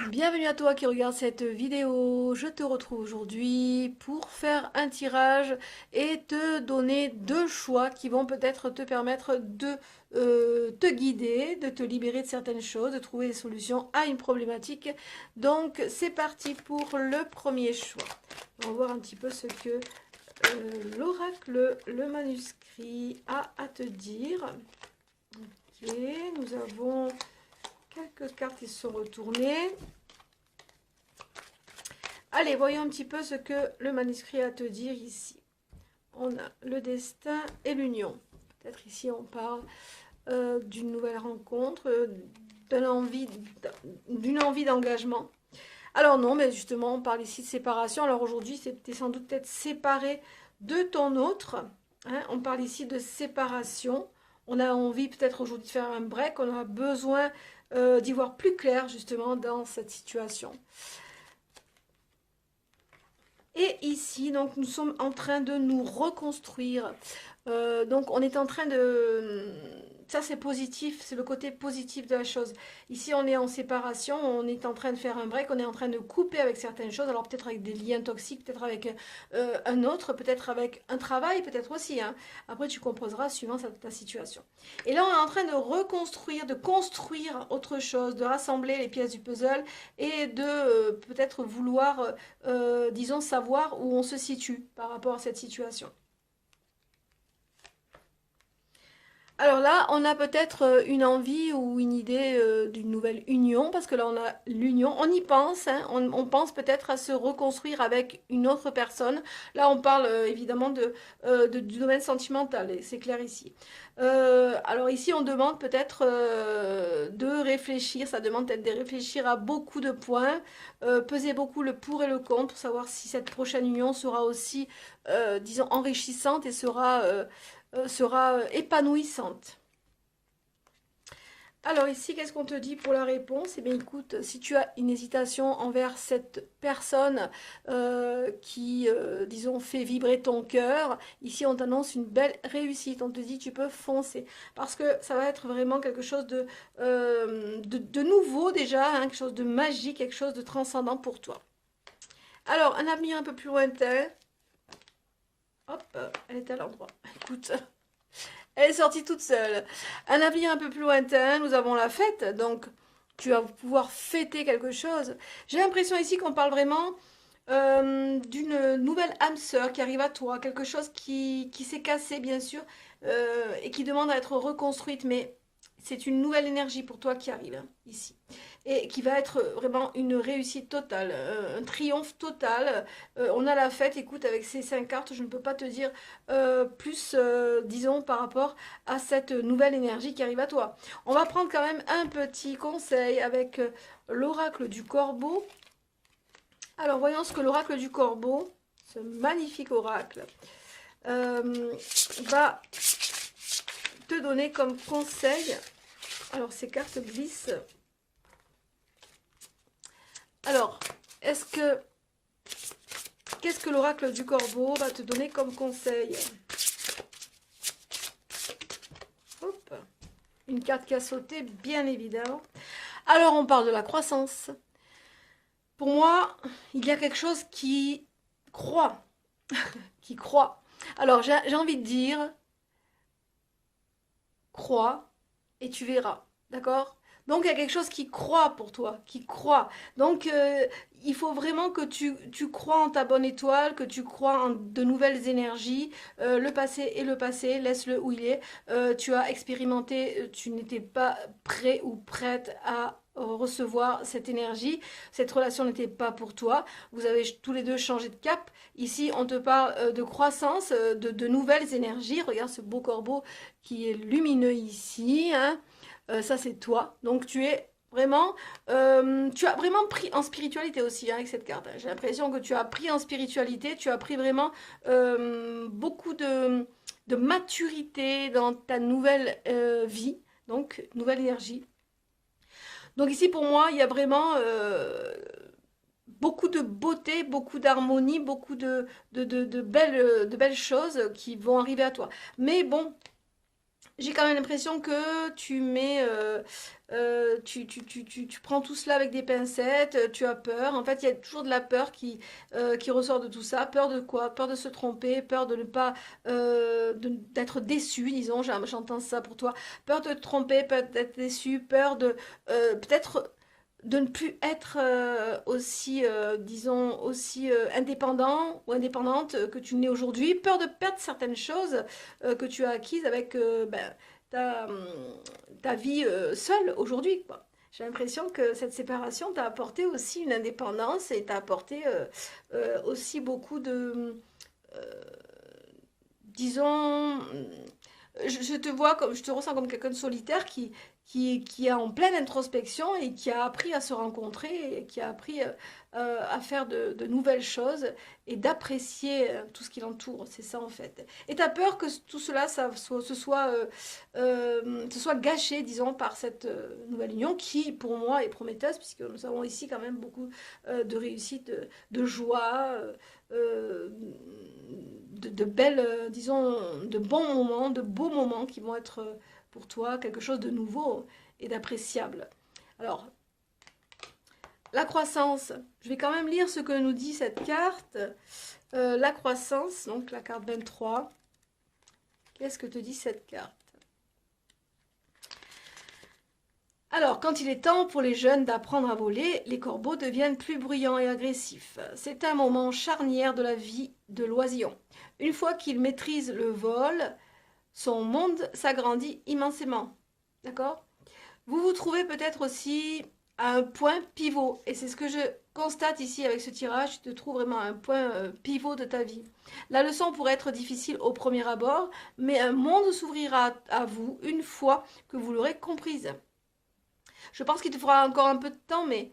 Bienvenue à toi qui regarde cette vidéo. Je te retrouve aujourd'hui pour faire un tirage et te donner deux choix qui vont peut-être te permettre de te guider, de te libérer de certaines choses, de trouver des solutions à une problématique. Donc c'est parti pour le premier choix. On va voir un petit peu ce que l'oracle, le manuscrit a à te dire. Ok, nous avons quelques cartes qui se sont retournées. Allez, voyons un petit peu ce que le manuscrit a à te dire ici. On a le destin et l'union. Peut-être ici on parle d'une nouvelle rencontre, d'une envie d'engagement. Alors non, mais justement, on parle ici de séparation. Alors aujourd'hui, tu es sans doute peut-être séparé de ton autre. Hein. On parle ici de séparation. On a envie peut-être aujourd'hui de faire un break. On a besoin d'y voir plus clair justement dans cette situation. Et ici, donc, nous sommes en train de nous reconstruire. Donc, on est en train de... Ça, c'est positif, c'est le côté positif de la chose. Ici, on est en séparation, on est en train de faire un break, on est en train de couper avec certaines choses. Alors, peut-être avec des liens toxiques, peut-être avec un autre, peut-être avec un travail, peut-être aussi. Hein. Après, tu composeras suivant ta situation. Et là, on est en train de reconstruire, de construire autre chose, de rassembler les pièces du puzzle et de peut-être vouloir disons, savoir où on se situe par rapport à cette situation. Alors là, on a peut-être une envie ou une idée d'une nouvelle union, parce que là, on a l'union, on y pense, hein, on pense peut-être à se reconstruire avec une autre personne. Là, on parle évidemment du domaine sentimental, et c'est clair ici. Alors ici, on demande peut-être de réfléchir, ça demande peut-être de réfléchir à beaucoup de points, peser beaucoup le pour et le contre, pour savoir si cette prochaine union sera aussi, disons, enrichissante et sera épanouissante. Alors ici, qu'est-ce qu'on te dit pour la réponse? Eh bien écoute, si tu as une hésitation envers cette personne qui, disons, fait vibrer ton cœur, ici on t'annonce une belle réussite. On te dit tu peux foncer. Parce que ça va être vraiment quelque chose de nouveau déjà, hein, quelque chose de magique, quelque chose de transcendant pour toi. Alors, un avenir un peu plus lointain. Hop, elle est à l'endroit. Écoute... Elle est sortie toute seule. Un avenir un peu plus lointain, nous avons la fête, donc tu vas pouvoir fêter quelque chose. J'ai l'impression ici qu'on parle vraiment d'une nouvelle âme sœur qui arrive à toi, quelque chose qui s'est cassé bien sûr et qui demande à être reconstruite, mais c'est une nouvelle énergie pour toi qui arrive hein, ici et qui va être vraiment une réussite totale, un triomphe total. On a la fête, écoute, avec ces 5 cartes, je ne peux pas te dire plus, disons, par rapport à cette nouvelle énergie qui arrive à toi. On va prendre quand même un petit conseil avec l'oracle du corbeau. Alors, voyons ce que l'oracle du corbeau, ce magnifique oracle, va te donner comme conseil. Alors, ces cartes glissent. Alors, qu'est-ce que l'oracle du corbeau va te donner comme conseil? Hop, une carte qui a sauté, bien évidemment. Alors, on parle de la croissance. Pour moi, il y a quelque chose qui croît, qui croît. Alors, j'ai envie de dire, crois et tu verras, d'accord? Donc, il y a quelque chose qui croît pour toi, qui croît. Donc, il faut vraiment que tu crois en ta bonne étoile, que tu crois en de nouvelles énergies. Le passé est le passé, laisse-le où il est. Tu as expérimenté, tu n'étais pas prêt ou prête à recevoir cette énergie. Cette relation n'était pas pour toi. Vous avez tous les deux changé de cap. Ici, on te parle de croissance, de nouvelles énergies. Regarde ce beau corbeau qui est lumineux ici. Hein. Ça, c'est toi. Donc, tu as vraiment pris en spiritualité aussi hein, avec cette carte. J'ai l'impression que tu as pris en spiritualité, tu as pris vraiment beaucoup de maturité dans ta nouvelle vie, donc nouvelle énergie. Donc ici, pour moi, il y a vraiment beaucoup de beauté, beaucoup d'harmonie, beaucoup de belles choses qui vont arriver à toi. Mais bon, j'ai quand même l'impression que tu mets, tu prends tout cela avec des pincettes, tu as peur. En fait, il y a toujours de la peur qui ressort de tout ça. Peur de quoi? Peur de se tromper, peur de ne pas, d'être déçu, disons, j'entends ça pour toi. Peur de te tromper, peur d'être déçu, peur de, peut-être de ne plus être aussi, disons, aussi indépendant ou indépendante que tu n'es aujourd'hui, peur de perdre certaines choses que tu as acquises avec ben, ta, ta vie seule aujourd'hui, quoi. J'ai l'impression que cette séparation t'a apporté aussi une indépendance et t'a apporté aussi beaucoup de, euh, disons, je te vois comme, je te ressens comme quelqu'un de solitaire qui est en pleine introspection et qui a appris à se rencontrer et qui a appris à faire de nouvelles choses et d'apprécier tout ce qui l'entoure. C'est ça en fait. Et tu as peur que tout cela se soit gâché, disons, par cette nouvelle union qui, pour moi, est prometteuse puisque nous avons ici quand même beaucoup de réussite, de joie. Euh, de belles, disons, de bons moments, de beaux moments qui vont être pour toi quelque chose de nouveau et d'appréciable. Alors, la croissance, je vais quand même lire ce que nous dit cette carte. La croissance, donc la carte 23. Qu'est-ce que te dit cette carte? Alors, quand il est temps pour les jeunes d'apprendre à voler, les corbeaux deviennent plus bruyants et agressifs. C'est un moment charnière de la vie de l'oisillon. Une fois qu'il maîtrise le vol, son monde s'agrandit immensément. D'accord? Vous vous trouvez peut-être aussi à un point pivot. Et c'est ce que je constate ici avec ce tirage. Tu te trouves vraiment à un point pivot de ta vie. La leçon pourrait être difficile au premier abord, mais un monde s'ouvrira à vous une fois que vous l'aurez comprise. Je pense qu'il te faudra encore un peu de temps, mais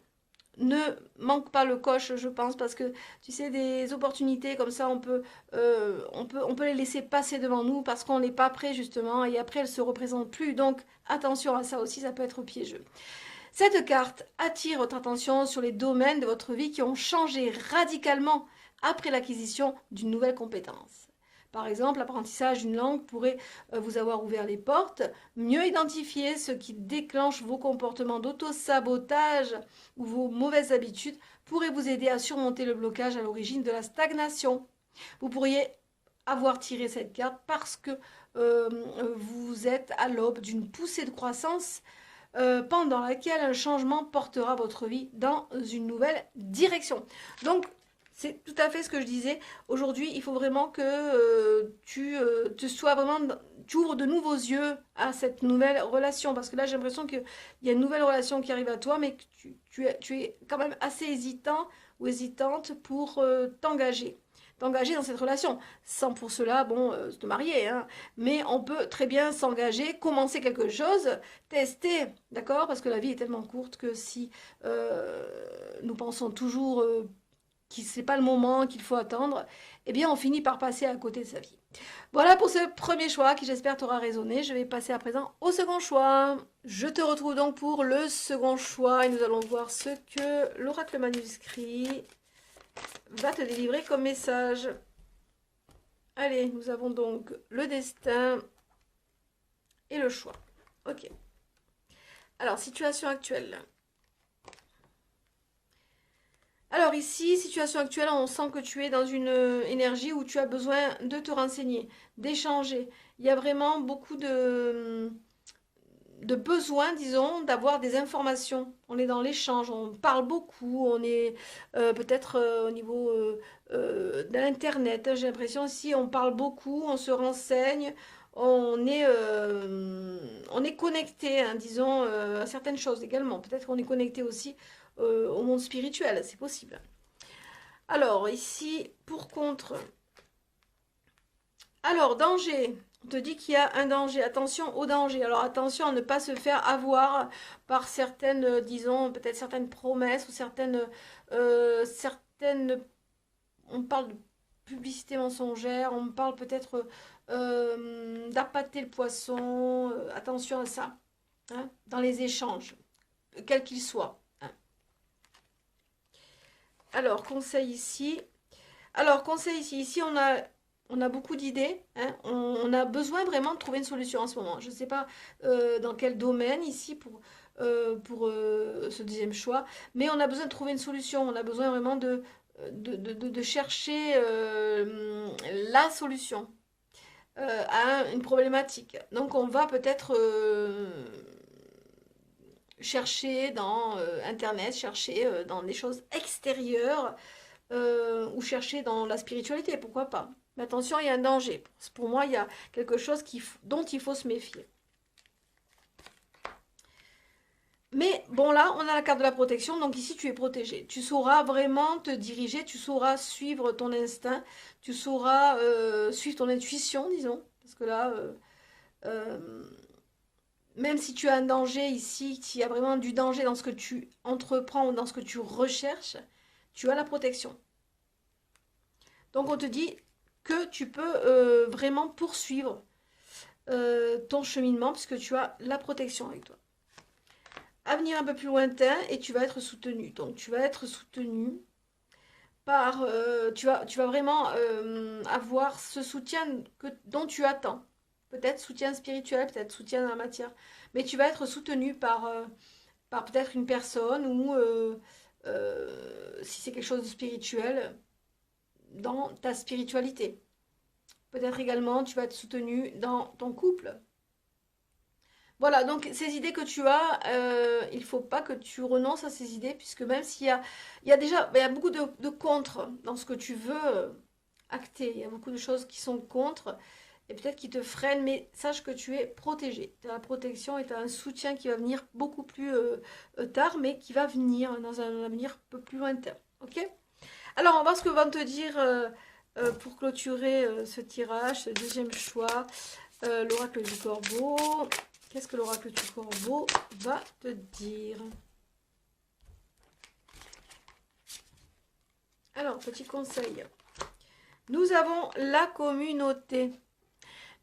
ne manque pas le coche, je pense, parce que tu sais, des opportunités comme ça, on peut les laisser passer devant nous parce qu'on n'est pas prêt justement, et après elles se représentent plus. Donc attention à ça aussi, ça peut être piégeux. Cette carte attire votre attention sur les domaines de votre vie qui ont changé radicalement après l'acquisition d'une nouvelle compétence. Par exemple, l'apprentissage d'une langue pourrait vous avoir ouvert les portes, mieux identifier ce qui déclenche vos comportements d'auto-sabotage ou vos mauvaises habitudes pourrait vous aider à surmonter le blocage à l'origine de la stagnation. Vous pourriez avoir tiré cette carte parce que vous êtes à l'aube d'une poussée de croissance pendant laquelle un changement portera votre vie dans une nouvelle direction. Donc, c'est tout à fait ce que je disais. Aujourd'hui, il faut vraiment que tu te sois vraiment, tu ouvres de nouveaux yeux à cette nouvelle relation. Parce que là, j'ai l'impression qu'il y a une nouvelle relation qui arrive à toi, mais que tu es quand même assez hésitant ou hésitante pour t'engager dans cette relation, sans pour cela, bon, te marier, hein. Mais on peut très bien s'engager, commencer quelque chose, tester, d'accord? Parce que la vie est tellement courte que si nous pensons toujours que ce n'est pas le moment, qu'il faut attendre, eh bien on finit par passer à côté de sa vie. Voilà pour ce premier choix qui j'espère t'aura résonné. Je vais passer à présent au second choix. Je te retrouve donc pour le second choix et nous allons voir ce que l'oracle manuscrit va te délivrer comme message. Allez, nous avons donc le destin et le choix. Ok. Alors, situation actuelle. Alors ici, situation actuelle, on sent que tu es dans une énergie où tu as besoin de te renseigner, d'échanger. Il y a vraiment beaucoup de besoin, disons, d'avoir des informations. On est dans l'échange, on parle beaucoup, on est peut-être au niveau de l'Internet. J'ai l'impression ici, on parle beaucoup, on se renseigne, on est connecté, hein, disons, à certaines choses également. Peut-être qu'on est connecté aussi au monde spirituel, c'est possible. Alors, ici, pour contre. Alors, danger. On te dit qu'il y a un danger. Attention au danger. Alors, attention à ne pas se faire avoir par certaines, disons, peut-être certaines promesses ou certaines. On parle de publicité mensongère. On parle peut-être d'appâter le poisson. Attention à ça. Hein, dans les échanges, quels qu'ils soient. Hein. Alors, conseil ici. Alors, conseil ici. Ici, On a beaucoup d'idées, hein. On a besoin vraiment de trouver une solution en ce moment. Je ne sais pas dans quel domaine ici pour ce deuxième choix, mais on a besoin de trouver une solution. On a besoin vraiment de chercher la solution à une problématique. Donc on va peut-être chercher dans Internet, chercher dans des choses extérieures ou chercher dans la spiritualité, pourquoi pas. Mais attention, il y a un danger. Pour moi, il y a quelque chose dont il faut se méfier. Mais bon, là, on a la carte de la protection, donc ici, tu es protégé. Tu sauras vraiment te diriger, tu sauras suivre ton instinct, tu sauras suivre ton intuition, disons. Parce que là, euh, même si tu as un danger ici, s'il y a vraiment du danger dans ce que tu entreprends ou dans ce que tu recherches, tu as la protection. Donc, on te dit que tu peux vraiment poursuivre ton cheminement puisque tu as la protection avec toi. Avenir un peu plus lointain et tu vas être soutenu. Donc tu vas être soutenu par... tu vas vraiment avoir ce soutien dont tu attends. Peut-être soutien spirituel, peut-être soutien dans la matière. Mais tu vas être soutenu par peut-être une personne ou si c'est quelque chose de spirituel, dans ta spiritualité. Peut-être également tu vas être soutenu dans ton couple. Voilà, donc ces idées que tu as, il ne faut pas que tu renonces à ces idées, puisque même il y a beaucoup de contre dans ce que tu veux acter, il y a beaucoup de choses qui sont contre, et peut-être qui te freinent, mais sache que tu es protégé. Tu as la protection et tu as un soutien qui va venir beaucoup plus tard, mais qui va venir dans un avenir un peu plus lointain. Ok? Alors, on va voir ce que va te dire pour clôturer ce tirage, ce deuxième choix, l'oracle du corbeau. Qu'est-ce que l'oracle du corbeau va te dire? Alors, petit conseil. Nous avons la communauté.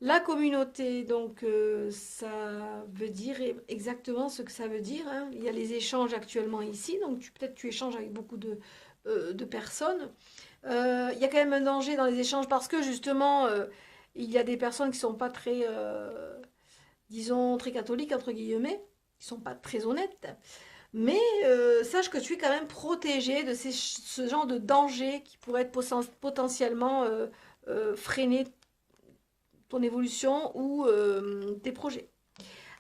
La communauté, donc, ça veut dire exactement ce que ça veut dire, hein. Il y a les échanges actuellement ici, donc peut-être tu échanges avec beaucoup de personnes. Il y a quand même un danger dans les échanges parce que justement, il y a des personnes qui ne sont pas très... disons, très catholiques, entre guillemets, qui sont pas très honnêtes. Mais sache que tu es quand même protégé de ce genre de danger qui pourrait être potentiellement freiner ton évolution ou tes projets.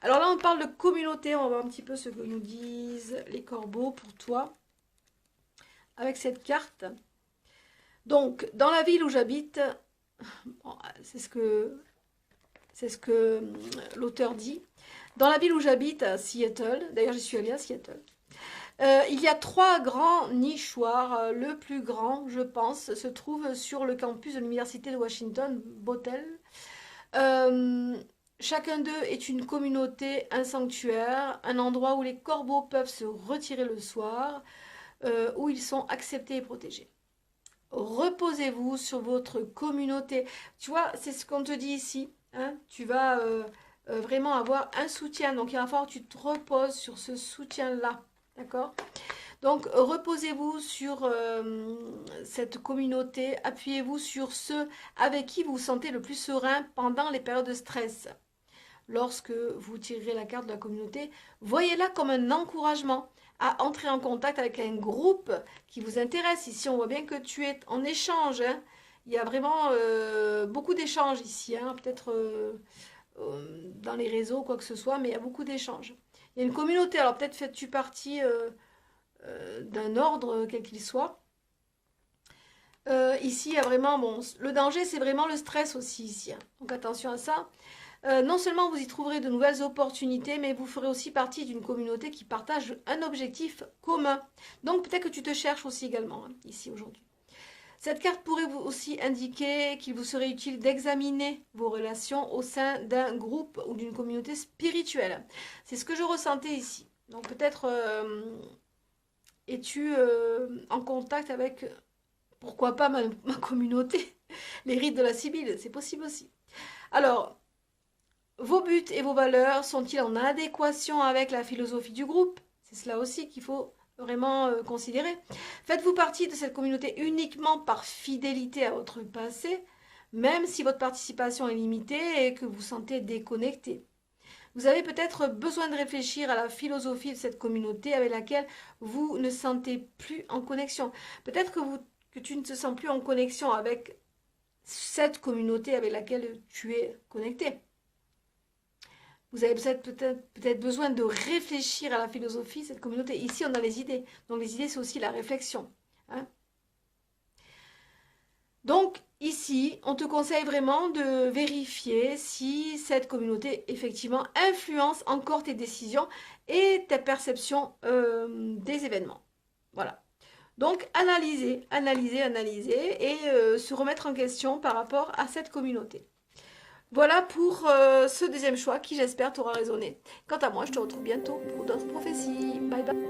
Alors là, on parle de communauté. On va voir un petit peu ce que nous disent les corbeaux pour toi avec cette carte. Donc, dans la ville où j'habite, bon, c'est ce que l'auteur dit. Dans la ville où j'habite, à Seattle, d'ailleurs j'y suis allée à Seattle, il y a 3 grands nichoirs. Le plus grand, je pense, se trouve sur le campus de l'université de Washington, Bothell. Chacun d'eux est une communauté, un sanctuaire, un endroit où les corbeaux peuvent se retirer le soir, où ils sont acceptés et protégés. Reposez-vous sur votre communauté. Tu vois, c'est ce qu'on te dit ici. Hein, tu vas vraiment avoir un soutien. Donc, il va falloir que tu te reposes sur ce soutien-là. D'accord? Donc, reposez-vous sur cette communauté. Appuyez-vous sur ceux avec qui vous vous sentez le plus serein pendant les périodes de stress. Lorsque vous tirerez la carte de la communauté, voyez-la comme un encouragement à entrer en contact avec un groupe qui vous intéresse. Ici, on voit bien que tu es en échange. Hein. Il y a vraiment beaucoup d'échanges ici. Hein. Peut-être dans les réseaux, quoi que ce soit, mais il y a beaucoup d'échanges. Il y a une communauté. Alors peut-être fais-tu partie d'un ordre, quel qu'il soit. Ici, il y a vraiment... Bon, le danger, c'est vraiment le stress aussi ici. Hein. Donc attention à ça. Non seulement vous y trouverez de nouvelles opportunités, mais vous ferez aussi partie d'une communauté qui partage un objectif commun. Donc peut-être que tu te cherches aussi également, hein, ici aujourd'hui. Cette carte pourrait vous aussi indiquer qu'il vous serait utile d'examiner vos relations au sein d'un groupe ou d'une communauté spirituelle. C'est ce que je ressentais ici. Donc peut-être es-tu en contact avec, pourquoi pas ma communauté, les rites de la Sibylle, c'est possible aussi. Alors, vos buts et vos valeurs sont-ils en adéquation avec la philosophie du groupe? C'est cela aussi qu'il faut vraiment considérer. Faites-vous partie de cette communauté uniquement par fidélité à votre passé? même si votre participation est limitée et que vous vous sentez déconnecté. Vous avez peut-être besoin de réfléchir à la philosophie de cette communauté avec laquelle vous ne sentez plus en connexion. Peut-être que tu ne te sens plus en connexion avec cette communauté avec laquelle tu es connecté. Vous avez peut-être besoin de réfléchir à la philosophie de cette communauté. Ici, on a les idées. Donc, les idées, c'est aussi la réflexion. Hein. Donc, ici, on te conseille vraiment de vérifier si cette communauté, effectivement, influence encore tes décisions et ta perception des événements. Voilà. Donc, analyser et se remettre en question par rapport à cette communauté. Voilà pour ce deuxième choix qui, j'espère, t'aura résonné. Quant à moi, je te retrouve bientôt pour d'autres prophéties. Bye bye.